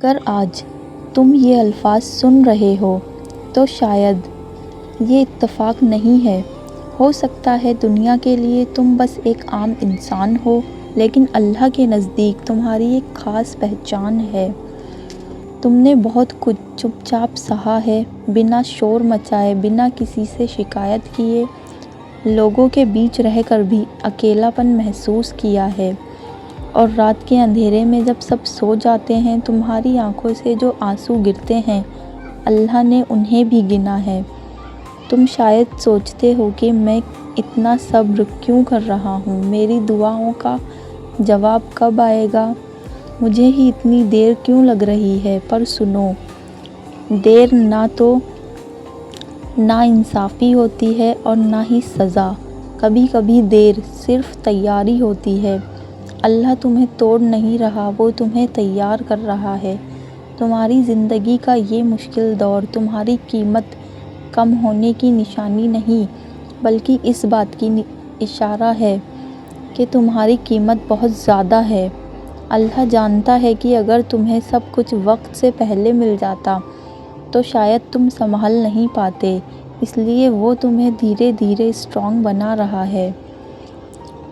اگر آج تم یہ الفاظ سن رہے ہو تو شاید یہ اتفاق نہیں ہے۔ ہو سکتا ہے دنیا کے لیے تم بس ایک عام انسان ہو، لیکن اللہ کے نزدیک تمہاری ایک خاص پہچان ہے۔ تم نے بہت کچھ چپ چاپ سہا ہے، بنا شور مچائے، بنا کسی سے شکایت کیے، لوگوں کے بیچ رہ کر بھی اکیلا پن محسوس کیا ہے، اور رات کے اندھیرے میں جب سب سو جاتے ہیں تمہاری آنکھوں سے جو آنسو گرتے ہیں اللہ نے انہیں بھی گنا ہے۔ تم شاید سوچتے ہو کہ میں اتنا صبر کیوں کر رہا ہوں، میری دعاؤں کا جواب کب آئے گا، مجھے ہی اتنی دیر کیوں لگ رہی ہے، پر سنو، دیر نہ تو ناانصافی ہوتی ہے اور نہ ہی سزا، کبھی کبھی دیر صرف تیاری ہوتی ہے۔ اللہ تمہیں توڑ نہیں رہا، وہ تمہیں تیار کر رہا ہے۔ تمہاری زندگی کا یہ مشکل دور تمہاری قیمت کم ہونے کی نشانی نہیں، بلکہ اس بات کی اشارہ ہے کہ تمہاری قیمت بہت زیادہ ہے۔ اللہ جانتا ہے کہ اگر تمہیں سب کچھ وقت سے پہلے مل جاتا تو شاید تم سنبھل نہیں پاتے، اس لیے وہ تمہیں دھیرے دھیرے اسٹرانگ بنا رہا ہے،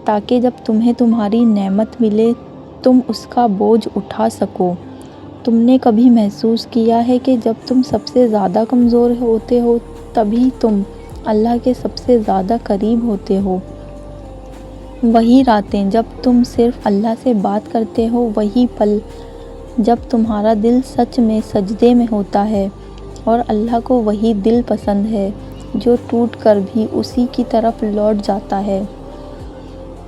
تاکہ جب تمہیں تمہاری نعمت ملے تم اس کا بوجھ اٹھا سکو۔ تم نے کبھی محسوس کیا ہے کہ جب تم سب سے زیادہ کمزور ہوتے ہو تبھی تم اللہ کے سب سے زیادہ قریب ہوتے ہو؟ وہی راتیں جب تم صرف اللہ سے بات کرتے ہو، وہی پل جب تمہارا دل سچ میں سجدے میں ہوتا ہے، اور اللہ کو وہی دل پسند ہے جو ٹوٹ کر بھی اسی کی طرف لوٹ جاتا ہے۔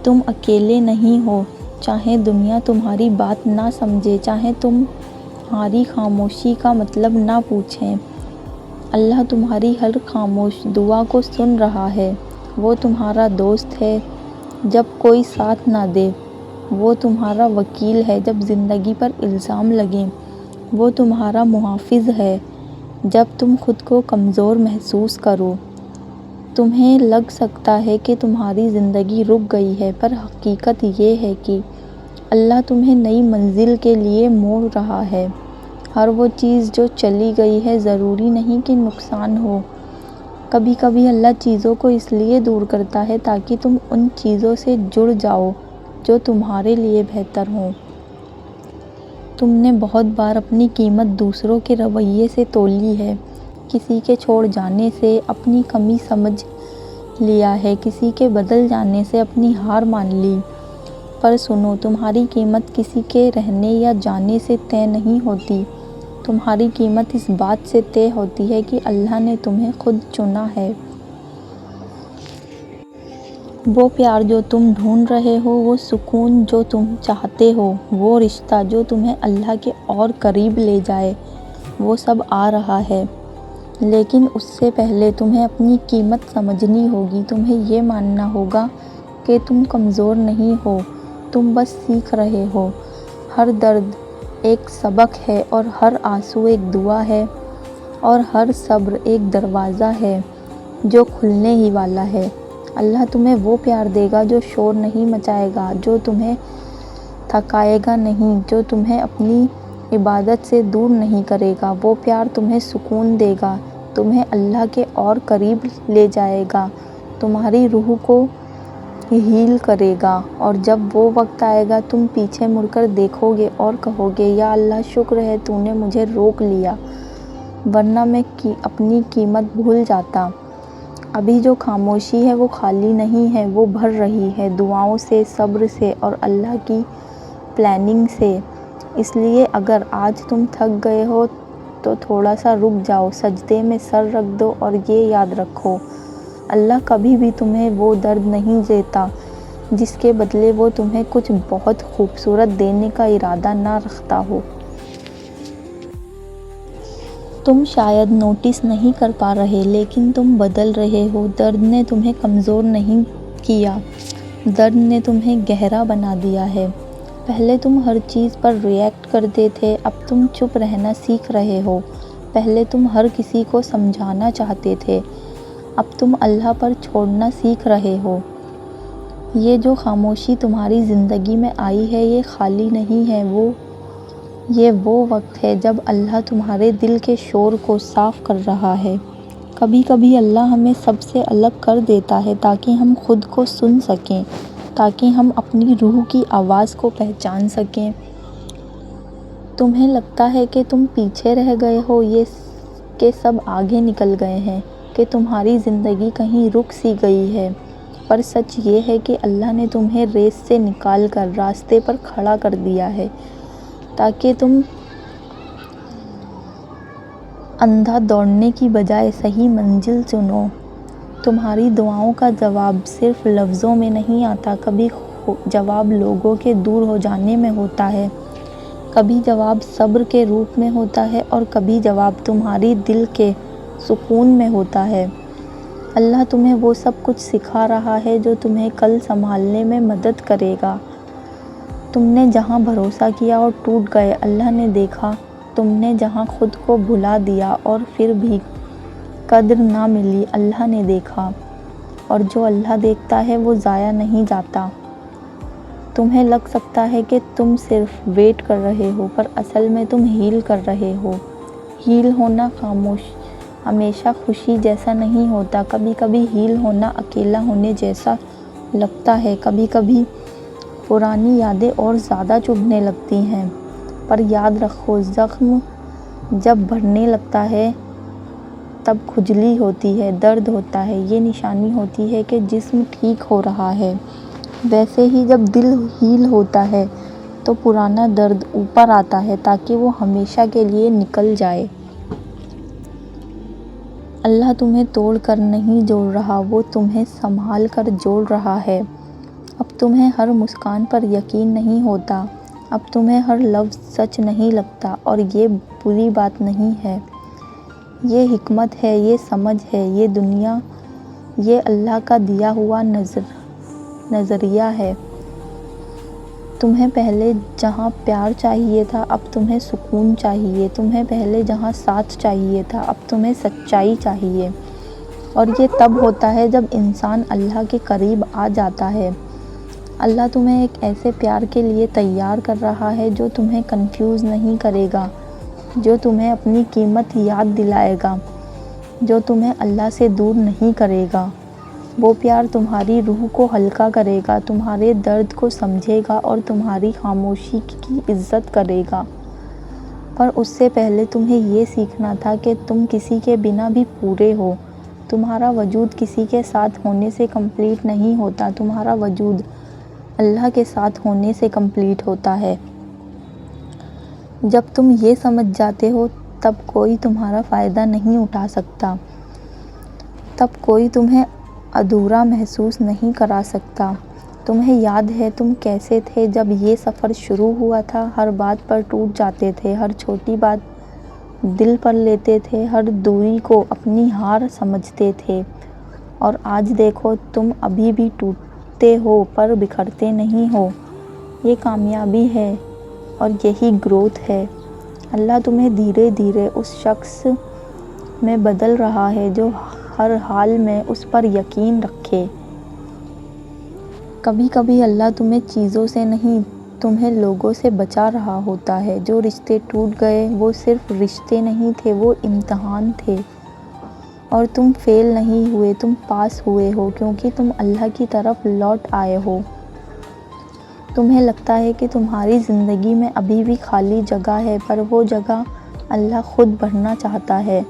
تم اکیلے نہیں ہو، چاہے دنیا تمہاری بات نہ سمجھے، چاہے تمہاری خاموشی کا مطلب نہ پوچھیں، اللہ تمہاری ہر خاموش دعا کو سن رہا ہے۔ وہ تمہارا دوست ہے جب کوئی ساتھ نہ دے، وہ تمہارا وکیل ہے جب زندگی پر الزام لگیں، وہ تمہارا محافظ ہے جب تم خود کو کمزور محسوس کرو۔ تمہیں لگ سکتا ہے کہ تمہاری زندگی رک گئی ہے، پر حقیقت یہ ہے کہ اللہ تمہیں نئی منزل کے لیے موڑ رہا ہے۔ ہر وہ چیز جو چلی گئی ہے ضروری نہیں کہ نقصان ہو، کبھی کبھی اللہ چیزوں کو اس لیے دور کرتا ہے تاکہ تم ان چیزوں سے جڑ جاؤ جو تمہارے لیے بہتر ہوں۔ تم نے بہت بار اپنی قیمت دوسروں کے رویے سے تولی ہے، کسی کے چھوڑ جانے سے اپنی کمی سمجھ لیا ہے، کسی کے بدل جانے سے اپنی ہار مان لی، پر سنو، تمہاری قیمت کسی کے رہنے یا جانے سے طے نہیں ہوتی، تمہاری قیمت اس بات سے طے ہوتی ہے کہ اللہ نے تمہیں خود چنا ہے۔ وہ پیار جو تم ڈھونڈ رہے ہو، وہ سکون جو تم چاہتے ہو، وہ رشتہ جو تمہیں اللہ کے اور قریب لے جائے، وہ سب آ رہا ہے، لیکن اس سے پہلے تمہیں اپنی قیمت سمجھنی ہوگی۔ تمہیں یہ ماننا ہوگا کہ تم کمزور نہیں ہو، تم بس سیکھ رہے ہو۔ ہر درد ایک سبق ہے، اور ہر آنسو ایک دعا ہے، اور ہر صبر ایک دروازہ ہے جو کھلنے ہی والا ہے۔ اللہ تمہیں وہ پیار دے گا جو شور نہیں مچائے گا، جو تمہیں تھکائے گا نہیں، جو تمہیں اپنی عبادت سے دور نہیں کرے گا۔ وہ پیار تمہیں سکون دے گا، تمہیں اللہ کے اور قریب لے جائے گا، تمہاری روح کو ہیل کرے گا، اور جب وہ وقت آئے گا تم پیچھے مڑ کر دیکھو گے اور کہو گے، یا اللہ شکر ہے تو نے مجھے روک لیا، ورنہ میں اپنی قیمت بھول جاتا۔ ابھی جو خاموشی ہے وہ خالی نہیں ہے، وہ بھر رہی ہے دعاؤں سے، صبر سے، اور اللہ کی پلاننگ سے۔ اس لیے اگر آج تم تھک گئے ہو تو تھوڑا سا رک جاؤ، سجدے میں سر رکھ دو، اور یہ یاد رکھو، اللہ کبھی بھی تمہیں وہ درد نہیں دیتا جس کے بدلے وہ تمہیں کچھ بہت خوبصورت دینے کا ارادہ نہ رکھتا ہو۔ تم شاید نوٹس نہیں کر پا رہے، لیکن تم بدل رہے ہو۔ درد نے تمہیں کمزور نہیں کیا، درد نے تمہیں گہرا بنا دیا ہے۔ پہلے تم ہر چیز پر ری ایکٹ کرتے تھے، اب تم چپ رہنا سیکھ رہے ہو۔ پہلے تم ہر کسی کو سمجھانا چاہتے تھے، اب تم اللہ پر چھوڑنا سیکھ رہے ہو۔ یہ جو خاموشی تمہاری زندگی میں آئی ہے یہ خالی نہیں ہے، وہ یہ وہ وقت ہے جب اللہ تمہارے دل کے شور کو صاف کر رہا ہے۔ کبھی کبھی اللہ ہمیں سب سے الگ کر دیتا ہے تاکہ ہم خود کو سن سکیں، تاکہ ہم اپنی روح کی آواز کو پہچان سکیں۔ تمہیں لگتا ہے کہ تم پیچھے رہ گئے ہو، یہ کہ سب آگے نکل گئے ہیں، کہ تمہاری زندگی کہیں رک سی گئی ہے، پر سچ یہ ہے کہ اللہ نے تمہیں ریس سے نکال کر راستے پر کھڑا کر دیا ہے تاکہ تم اندھا دوڑنے کی بجائے صحیح منزل چنو۔ تمہاری دعاؤں کا جواب صرف لفظوں میں نہیں آتا، کبھی جواب لوگوں کے دور ہو جانے میں ہوتا ہے، کبھی جواب صبر کے روپ میں ہوتا ہے، اور کبھی جواب تمہاری دل کے سکون میں ہوتا ہے۔ اللہ تمہیں وہ سب کچھ سکھا رہا ہے جو تمہیں کل سنبھالنے میں مدد کرے گا۔ تم نے جہاں بھروسہ کیا اور ٹوٹ گئے، اللہ نے دیکھا۔ تم نے جہاں خود کو بھلا دیا اور پھر بھی قدر نہ ملی، اللہ نے دیکھا۔ اور جو اللہ دیکھتا ہے وہ ضائع نہیں جاتا۔ تمہیں لگ سکتا ہے کہ تم صرف ویٹ کر رہے ہو، پر اصل میں تم ہیل کر رہے ہو۔ ہیل ہونا ہمیشہ خوشی جیسا نہیں ہوتا، کبھی کبھی ہیل ہونا اکیلا ہونے جیسا لگتا ہے، کبھی کبھی پرانی یادیں اور زیادہ چبھنے لگتی ہیں۔ پر یاد رکھو، زخم جب بھرنے لگتا ہے تب کھجلی ہوتی ہے، درد ہوتا ہے، یہ نشانی ہوتی ہے کہ جسم ٹھیک ہو رہا ہے۔ ویسے ہی جب دل ہیل ہوتا ہے تو پرانا درد اوپر آتا ہے تاکہ وہ ہمیشہ کے لیے نکل جائے۔ اللہ تمہیں توڑ کر نہیں جوڑ رہا، وہ تمہیں سنبھال کر جوڑ رہا ہے۔ اب تمہیں ہر مسکان پر یقین نہیں ہوتا، اب تمہیں ہر لفظ سچ نہیں لگتا، اور یہ بری بات نہیں ہے۔ یہ حکمت ہے، یہ سمجھ ہے، یہ دنیا، یہ اللہ کا دیا ہوا نظریہ ہے۔ تمہیں پہلے جہاں پیار چاہیے تھا اب تمہیں سکون چاہیے، تمہیں پہلے جہاں ساتھ چاہیے تھا اب تمہیں سچائی چاہیے۔ اور یہ تب ہوتا ہے جب انسان اللہ کے قریب آ جاتا ہے۔ اللہ تمہیں ایک ایسے پیار کے لیے تیار کر رہا ہے جو تمہیں کنفیوز نہیں کرے گا، جو تمہیں اپنی قیمت یاد دلائے گا، جو تمہیں اللہ سے دور نہیں کرے گا۔ وہ پیار تمہاری روح کو ہلکا کرے گا، تمہارے درد کو سمجھے گا اور تمہاری خاموشی کی عزت کرے گا۔ پر اس سے پہلے تمہیں یہ سیکھنا تھا کہ تم کسی کے بنا بھی پورے ہو۔ تمہارا وجود کسی کے ساتھ ہونے سے کمپلیٹ نہیں ہوتا، تمہارا وجود اللہ کے ساتھ ہونے سے کمپلیٹ ہوتا ہے۔ جب تم یہ سمجھ جاتے ہو تب کوئی تمہارا فائدہ نہیں اٹھا سکتا، تب کوئی تمہیں ادھورا محسوس نہیں کرا سکتا۔ تمہیں یاد ہے تم کیسے تھے جب یہ سفر شروع ہوا تھا؟ ہر بات پر ٹوٹ جاتے تھے، ہر چھوٹی بات دل پر لیتے تھے، ہر دوری کو اپنی ہار سمجھتے تھے، اور آج دیکھو تم ابھی بھی ٹوٹتے ہو پر بکھرتے نہیں ہو۔ یہ کامیابی ہے اور یہی گروتھ ہے۔ اللہ تمہیں دھیرے دھیرے اس شخص میں بدل رہا ہے جو ہر حال میں اس پر یقین رکھے۔ کبھی کبھی اللہ تمہیں چیزوں سے نہیں، تمہیں لوگوں سے بچا رہا ہوتا ہے۔ جو رشتے ٹوٹ گئے وہ صرف رشتے نہیں تھے، وہ امتحان تھے، اور تم فیل نہیں ہوئے، تم پاس ہوئے ہو، کیونکہ تم اللہ کی طرف لوٹ آئے ہو۔ تمہیں لگتا ہے کہ تمہاری زندگی میں ابھی بھی خالی جگہ ہے، پر وہ جگہ اللہ خود بھرنا چاہتا ہے۔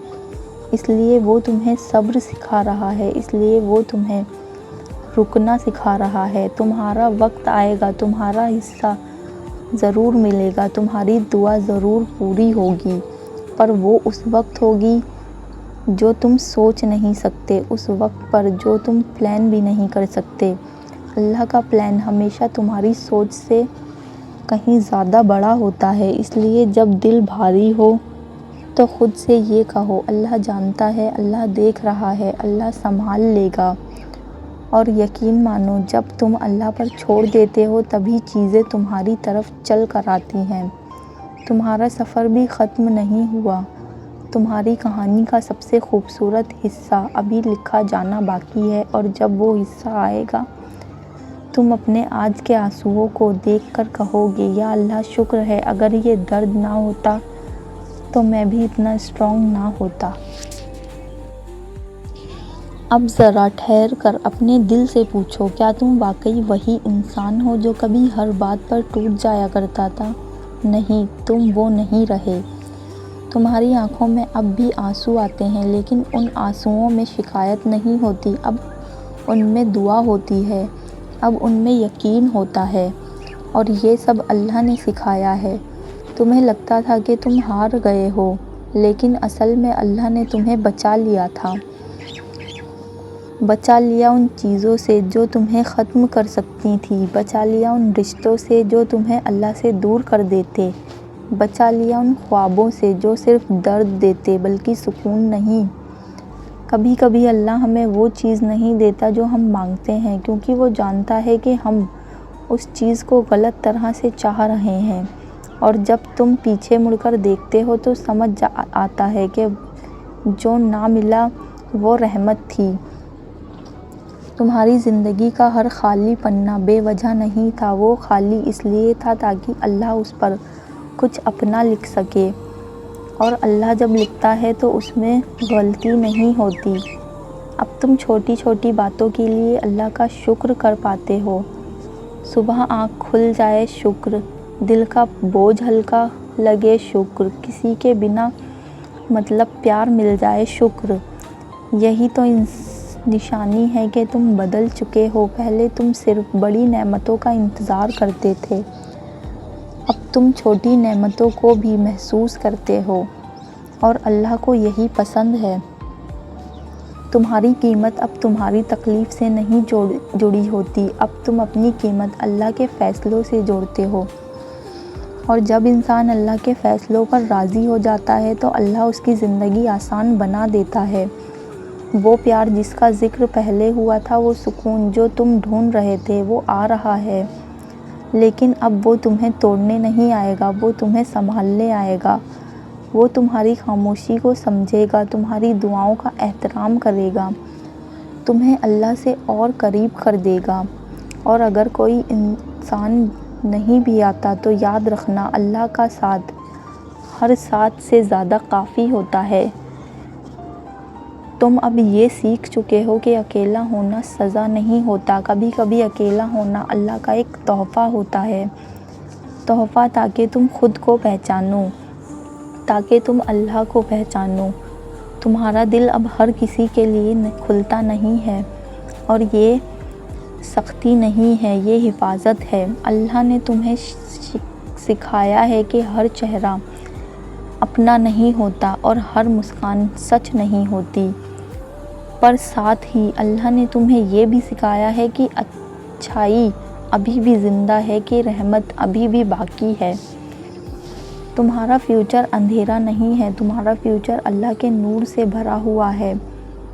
اس لیے وہ تمہیں صبر سکھا رہا ہے، اس لیے وہ تمہیں رکنا سکھا رہا ہے۔ تمہارا وقت آئے گا، تمہارا حصہ ضرور ملے گا، تمہاری دعا ضرور پوری ہوگی، پر وہ اس وقت ہوگی جو تم سوچ نہیں سکتے، اس وقت پر جو تم پلان بھی نہیں کر سکتے۔ اللہ کا پلان ہمیشہ تمہاری سوچ سے کہیں زیادہ بڑا ہوتا ہے، اس لیے جب دل بھاری ہو تو خود سے یہ کہو، اللہ جانتا ہے، اللہ دیکھ رہا ہے، اللہ سنبھال لے گا۔ اور یقین مانو، جب تم اللہ پر چھوڑ دیتے ہو تبھی چیزیں تمہاری طرف چل کر آتی ہیں۔ تمہارا سفر بھی ختم نہیں ہوا، تمہاری کہانی کا سب سے خوبصورت حصہ ابھی لکھا جانا باقی ہے، اور جب وہ حصہ آئے گا تو تم اپنے آج کے آنسوؤں کو دیکھ کر کہو گے یا اللہ شکر ہے، اگر یہ درد نہ ہوتا تو میں بھی اتنا اسٹرانگ نہ ہوتا۔ اب ذرا ٹھہر کر اپنے دل سے پوچھو، کیا تم واقعی وہی انسان ہو جو کبھی ہر بات پر ٹوٹ جایا کرتا تھا؟ نہیں، تم وہ نہیں رہے۔ تمہاری آنکھوں میں اب بھی آنسو آتے ہیں، لیکن ان آنسوؤں میں شکایت نہیں ہوتی، اب ان میں دعا ہوتی ہے، اب ان میں یقین ہوتا ہے، اور یہ سب اللہ نے سکھایا ہے۔ تمہیں لگتا تھا کہ تم ہار گئے ہو، لیکن اصل میں اللہ نے تمہیں بچا لیا تھا۔ بچا لیا ان چیزوں سے جو تمہیں ختم کر سکتی تھیں، بچا لیا ان رشتوں سے جو تمہیں اللہ سے دور کر دیتے، بچا لیا ان خوابوں سے جو صرف درد دیتے بلکہ سکون نہیں۔ کبھی کبھی اللہ ہمیں وہ چیز نہیں دیتا جو ہم مانگتے ہیں، کیونکہ وہ جانتا ہے کہ ہم اس چیز کو غلط طرح سے چاہ رہے ہیں، اور جب تم پیچھے مڑ کر دیکھتے ہو تو سمجھ آتا ہے کہ جو نہ ملا وہ رحمت تھی۔ تمہاری زندگی کا ہر خالی پنہ بے وجہ نہیں تھا، وہ خالی اس لیے تھا تاکہ اللہ اس پر کچھ اپنا لکھ سکے، اور اللہ جب لکھتا ہے تو اس میں غلطی نہیں ہوتی۔ اب تم چھوٹی چھوٹی باتوں کے لیے اللہ کا شکر کر پاتے ہو۔ صبح آنکھ کھل جائے شکر، دل کا بوجھ ہلکا لگے شکر، کسی کے بنا مطلب پیار مل جائے شکر۔ یہی تو نشانی ہے کہ تم بدل چکے ہو۔ پہلے تم صرف بڑی نعمتوں کا انتظار کرتے تھے، اب تم چھوٹی نعمتوں کو بھی محسوس کرتے ہو، اور اللہ کو یہی پسند ہے۔ تمہاری قیمت اب تمہاری تکلیف سے نہیں جڑی ہوتی، اب تم اپنی قیمت اللہ کے فیصلوں سے جوڑتے ہو، اور جب انسان اللہ کے فیصلوں پر راضی ہو جاتا ہے تو اللہ اس کی زندگی آسان بنا دیتا ہے۔ وہ پیار جس کا ذکر پہلے ہوا تھا، وہ سکون جو تم ڈھونڈ رہے تھے، وہ آ رہا ہے، لیکن اب وہ تمہیں توڑنے نہیں آئے گا، وہ تمہیں سنبھالنے آئے گا۔ وہ تمہاری خاموشی کو سمجھے گا، تمہاری دعاؤں کا احترام کرے گا، تمہیں اللہ سے اور قریب کر دے گا۔ اور اگر کوئی انسان نہیں بھی آتا تو یاد رکھنا، اللہ کا ساتھ ہر ساتھ سے زیادہ کافی ہوتا ہے۔ تم اب یہ سیکھ چکے ہو کہ اکیلا ہونا سزا نہیں ہوتا، کبھی کبھی اکیلا ہونا اللہ کا ایک تحفہ ہوتا ہے۔ تحفہ تاکہ تم خود کو پہچانو، تاکہ تم اللہ کو پہچانو۔ تمہارا دل اب ہر کسی کے لیے کھلتا نہیں ہے، اور یہ سختی نہیں ہے، یہ حفاظت ہے۔ اللہ نے تمہیں سکھایا ہے کہ ہر چہرہ اپنا نہیں ہوتا، اور ہر مسکان سچ نہیں ہوتی، پر ساتھ ہی اللہ نے تمہیں یہ بھی سکھایا ہے کہ اچھائی ابھی بھی زندہ ہے، کہ رحمت ابھی بھی باقی ہے۔ تمہارا فیوچر اندھیرا نہیں ہے، تمہارا فیوچر اللہ کے نور سے بھرا ہوا ہے۔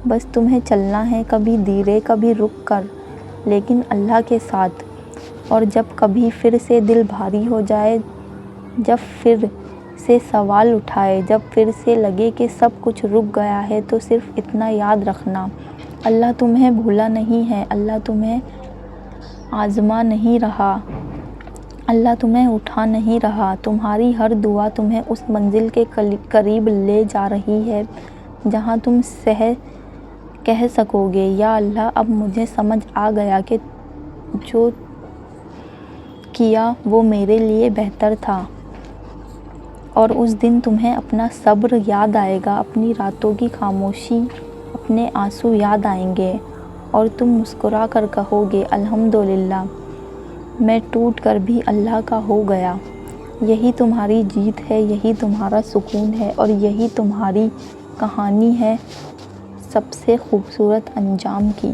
بس تمہیں چلنا ہے، کبھی دھیرے کبھی رک کر، لیکن اللہ کے ساتھ۔ اور جب کبھی پھر سے دل بھاری ہو جائے، جب پھر سے سوال اٹھائے، جب پھر سے لگے کہ سب کچھ رک گیا ہے، تو صرف اتنا یاد رکھنا، اللہ تمہیں بھولا نہیں ہے، اللہ تمہیں آزما نہیں رہا، اللہ تمہیں اٹھا نہیں رہا۔ تمہاری ہر دعا تمہیں اس منزل کے قریب لے جا رہی ہے جہاں تم کہہ سکو گے، یا اللہ اب مجھے سمجھ آ گیا کہ جو کیا وہ میرے لیے بہتر تھا۔ اور اس دن تمہیں اپنا صبر یاد آئے گا، اپنی راتوں کی خاموشی، اپنے آنسو یاد آئیں گے، اور تم مسکرا کر کہو گے الحمدللہ، میں ٹوٹ کر بھی اللہ کا ہو گیا۔ یہی تمہاری جیت ہے، یہی تمہارا سکون ہے، اور یہی تمہاری کہانی ہے سب سے خوبصورت انجام کی۔